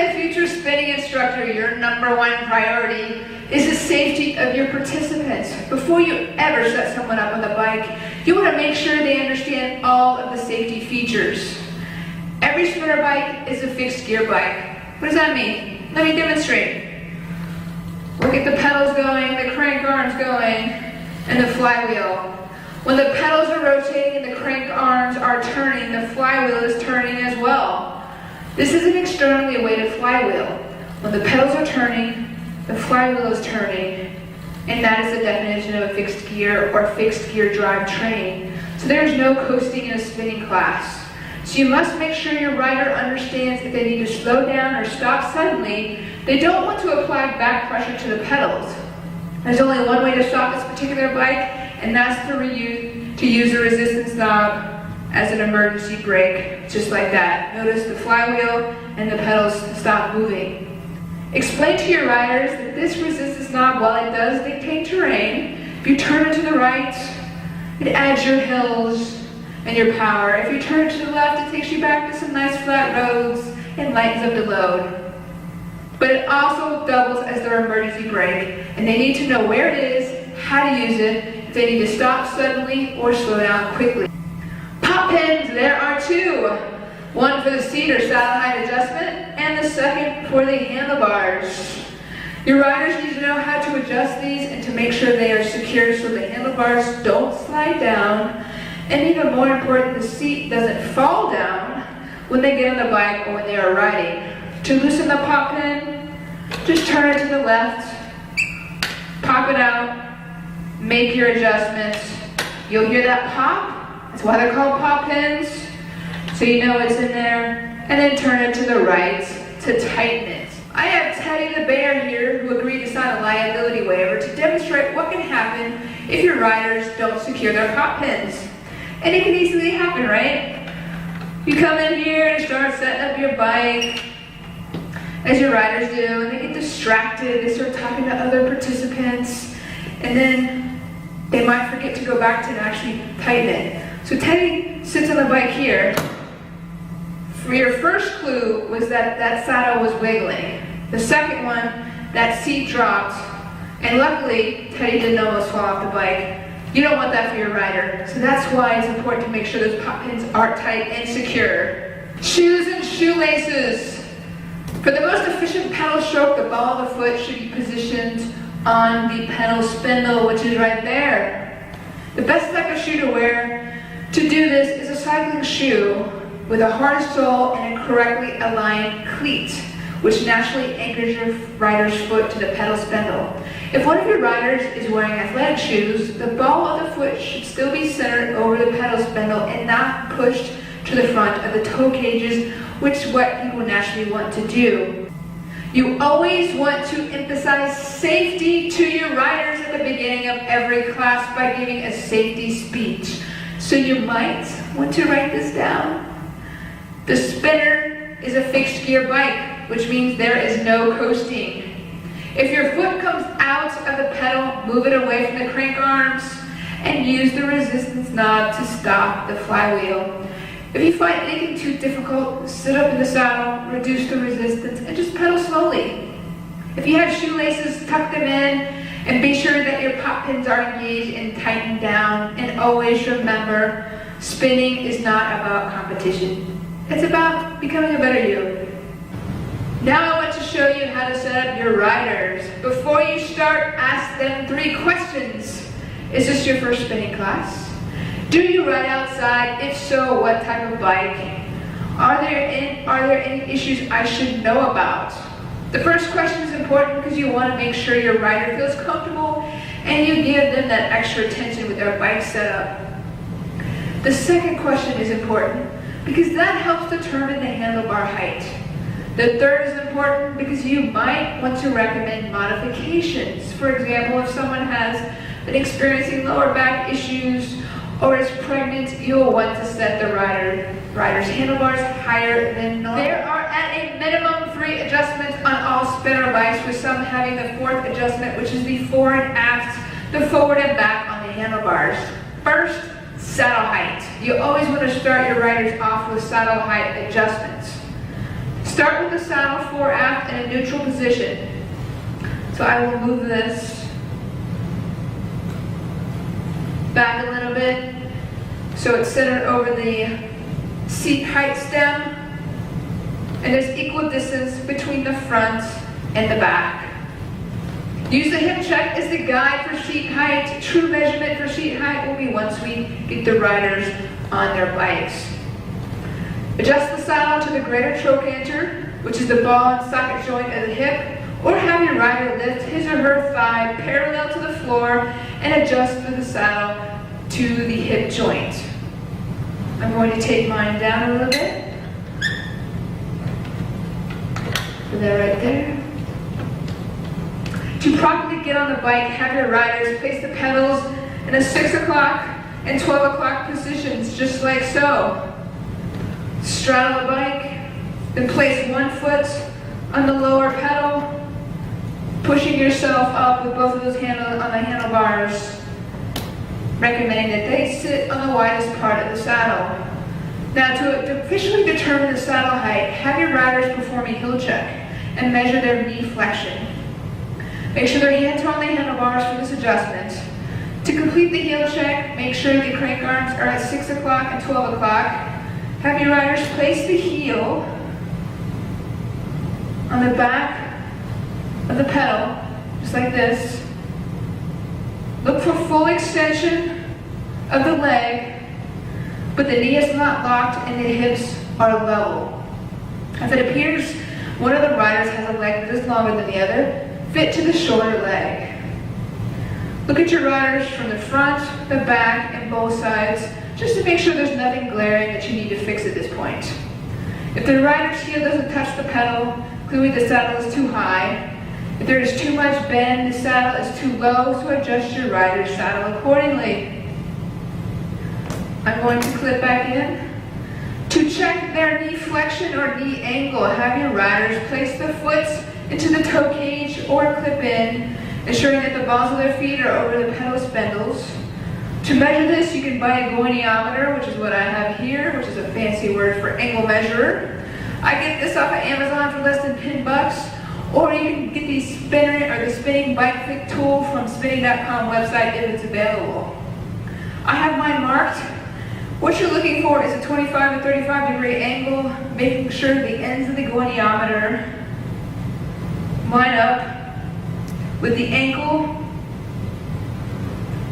a future spinning instructor, your #1 priority is the safety of your participants. Before you ever set someone up on the bike, you want to make sure they understand all of the safety features. Every spinner bike is a fixed gear bike. What does that mean? Let me demonstrate. Look at the pedals going, the crank arms going, and the flywheel. When the pedals are rotating and the crank arms are turning, the flywheel is turning as well. This is an externally weighted flywheel. When the pedals are turning, the flywheel is turning, and that is the definition of a fixed gear or fixed gear drive train. So there is no coasting in a spinning class. So you must make sure your rider understands if they need to slow down or stop suddenly. They don't want to apply back pressure to the pedals. There's only one way to stop this particular bike, and that's to use the resistance knob as an emergency brake, just like that. Notice the flywheel and the pedals stop moving. Explain to your riders that this resistance knob, while it does dictate terrain, if you turn it to the right, it adds your hills and your power. If you turn it to the left, it takes you back to some nice flat roads and lightens up the load. But it also doubles as their emergency brake, and they need to know where it is, how to use it, if they need to stop suddenly or slow down quickly. Pop pins, there are two. One for the seat or saddle height adjustment, and the second for the handlebars. Your riders need to know how to adjust these and to make sure they are secure so the handlebars don't slide down. And even more important, the seat doesn't fall down when they get on the bike or when they are riding. To loosen the pop pin, just turn it to the left, pop it out, make your adjustments. You'll hear that pop, that's why they're called pop pins, so you know it's in there, and then turn it to the right to tighten it. I have Teddy the bear here who agreed to sign a liability waiver to demonstrate what can happen if your riders don't secure their pop pins. And it can easily happen, right? You come in here and start setting up your bike, as your riders do, and they get distracted, they start talking to other participants, and then they might forget to go back to actually tighten it. So Teddy sits on the bike here. For your first clue was that that saddle was wiggling. The second one, that seat dropped, and luckily Teddy didn't almost fall off the bike. You don't want that for your rider, so that's why it's important to make sure those pop pins are tight and secure. Shoes and shoelaces. For the most efficient pedal stroke, the ball of the foot should be positioned on the pedal spindle, which is right there. The best type of shoe to wear to do this is a cycling shoe with a hard sole and a correctly aligned cleat, which naturally anchors your rider's foot to the pedal spindle. If one of your riders is wearing athletic shoes, the ball of the foot should still be centered over the pedal spindle and not pushed to the front of the toe cages, which is what people naturally want to do. You always want to emphasize safety to your riders at the beginning of every class by giving a safety speech. So you might want to write this down. The spinner is a fixed gear bike, which means there is no coasting. If your foot comes out of the pedal, move it away from the crank arms and use the resistance knob to stop the flywheel. If you find anything too difficult, sit up in the saddle, reduce the resistance, and just pedal slowly. If you have shoelaces, tuck them in, and be sure that your pop pins are engaged and tightened down. And always remember, spinning is not about competition. It's about becoming a better you. Now I want to show you how to set up your riders. Before you start, ask them 3 questions. Is this your first spinning class? Do you ride outside? If so, what type of bike? Are there any issues I should know about? The first question is important because you want to make sure your rider feels comfortable and you give them that extra attention with their bike setup. The second question is important because that helps determine the handlebar height. The third is important because you might want to recommend modifications. For example, if someone has been experiencing lower back issues or is pregnant, you'll want to set the rider's handlebars higher than normal. There are at a minimum 3 adjustments on all spinner bikes, with some having the 4th adjustment, which is the fore and aft, the forward and back on the handlebars. First, saddle height. You always want to start your riders off with saddle height adjustments. Start with the saddle fore aft in a neutral position. So I will move this back a little bit so it's centered over the seat height stem, and there's equal distance between the front and the back. Use the hip check as the guide for seat height. True measurement for seat height will be once we get the riders on their bikes. Adjust the saddle to the greater trochanter, which is the ball and socket joint of the hip, or have your rider lift his or her thigh parallel to the floor and adjust the saddle to the hip joint. I'm going to take mine down a little bit. Put that right there. To properly get on the bike, have your riders place the pedals in a 6 o'clock and 12 o'clock positions, just like so. Straddle the bike, then place one foot on the lower pedal, pushing yourself up with both of those on the handlebars, recommending that they sit on the widest part of the saddle. Now, to officially determine the saddle height, have your riders perform a heel check and measure their knee flexion. Make sure their hands are on the handlebars for this adjustment. To complete the heel check, make sure the crank arms are at 6 o'clock and 12 o'clock. Have your riders place the heel on the back of the pedal, just like this. Look for full extension of the leg, but the knee is not locked and the hips are level. If it appears one of the riders has a leg that is longer than the other, fit to the shorter leg. Look at your riders from the front, the back, and both sides, just to make sure there's nothing glaring that you need to fix at this point. If the rider's heel doesn't touch the pedal, clearly the saddle is too high. If there is too much bend, the saddle is too low, so adjust your rider's saddle accordingly. I'm going to clip back in. To check their knee flexion or knee angle, have your riders place the foot into the toe cage or clip in, ensuring that the balls of their feet are over the pedal spindles. To measure this, you can buy a goniometer, which is what I have here, which is a fancy word for angle measurer. I get this off of Amazon for less than $10, or you can get the spinner or the spinning bike fit tool from spinning.com website if it's available. I have mine marked. What you're looking for is a 25 to 35 degree angle, making sure the ends of the goniometer line up with the ankle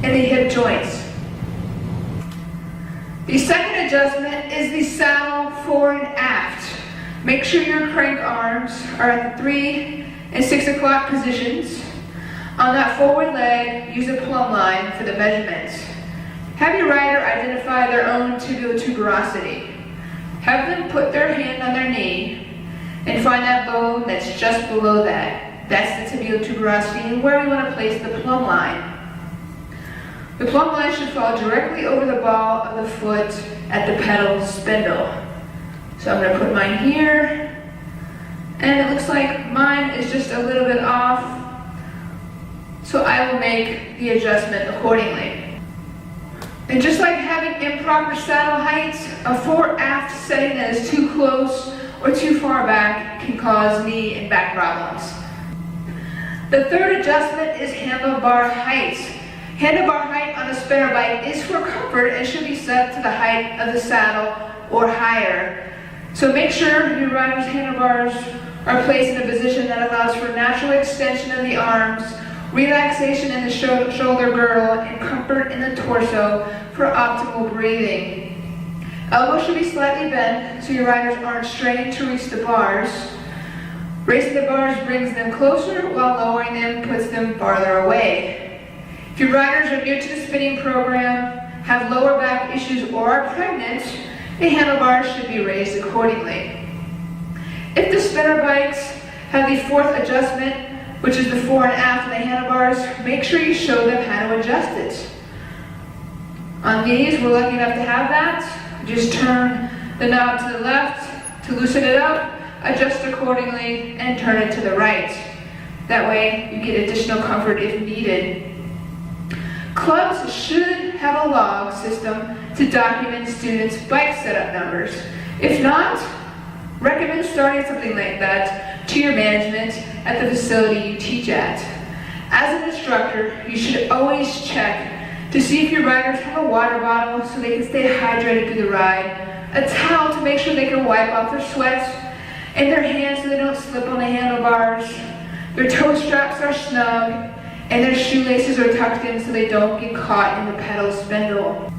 and the hip joints. The second adjustment is the saddle fore and aft. Make sure your crank arms are at the 3 and 6 o'clock positions. On that forward leg, use a plumb line for the measurements. Have your rider identify their own tibial tuberosity. Have them put their hand on their knee and find that bone that's just below that. That's the tibial tuberosity and where we want to place the plumb line. The plumb line should fall directly over the ball of the foot at the pedal spindle. So I'm going to put mine here, and it looks like mine is just a little bit off, so I will make the adjustment accordingly. And just like having improper saddle heights, a fore-aft setting that is too close or too far back can cause knee and back problems. The third adjustment is handlebar height. Handlebar height on a spinner bike is for comfort and should be set to the height of the saddle or higher. So make sure your rider's handlebars are placed in a position that allows for natural extension of the arms, relaxation in the shoulder girdle, and comfort in the torso for optimal breathing. Elbows should be slightly bent so your riders aren't straining to reach the bars. Raising the bars brings them closer, while lowering them puts them farther away. If your riders are new to the spinning program, have lower back issues, or are pregnant, the handlebars should be raised accordingly. If the spinner bikes have the fourth adjustment, which is the fore and aft of the handlebars, make sure you show them how to adjust it. On these, we're lucky enough to have that. Just turn the knob to the left to loosen it up, adjust accordingly, and turn it to the right. That way, you get additional comfort if needed. Clubs should have a log system to document students' bike setup numbers. If not, Recommend starting something like that to your management at the facility you teach at. As an instructor, you should always check to see if your riders have a water bottle so they can stay hydrated through the ride, a towel to make sure they can wipe off their sweat, and their hands so they don't slip on the handlebars, their toe straps are snug, and their shoelaces are tucked in so they don't get caught in the pedal spindle.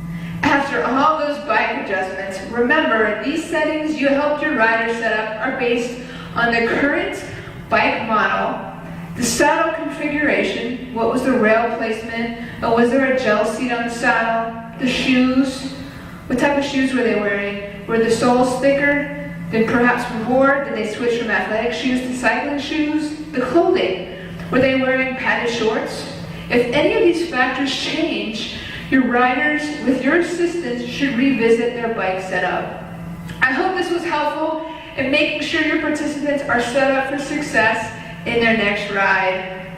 After all those bike adjustments, remember these settings you helped your rider set up are based on the current bike model, the saddle configuration, what was the rail placement, was there a gel seat on the saddle, the shoes, what type of shoes were they wearing, were the soles thicker than perhaps before, did they switch from athletic shoes to cycling shoes, the clothing, were they wearing padded shorts? If any of these factors change, your riders, with your assistance, should revisit their bike setup. I hope this was helpful in making sure your participants are set up for success in their next ride.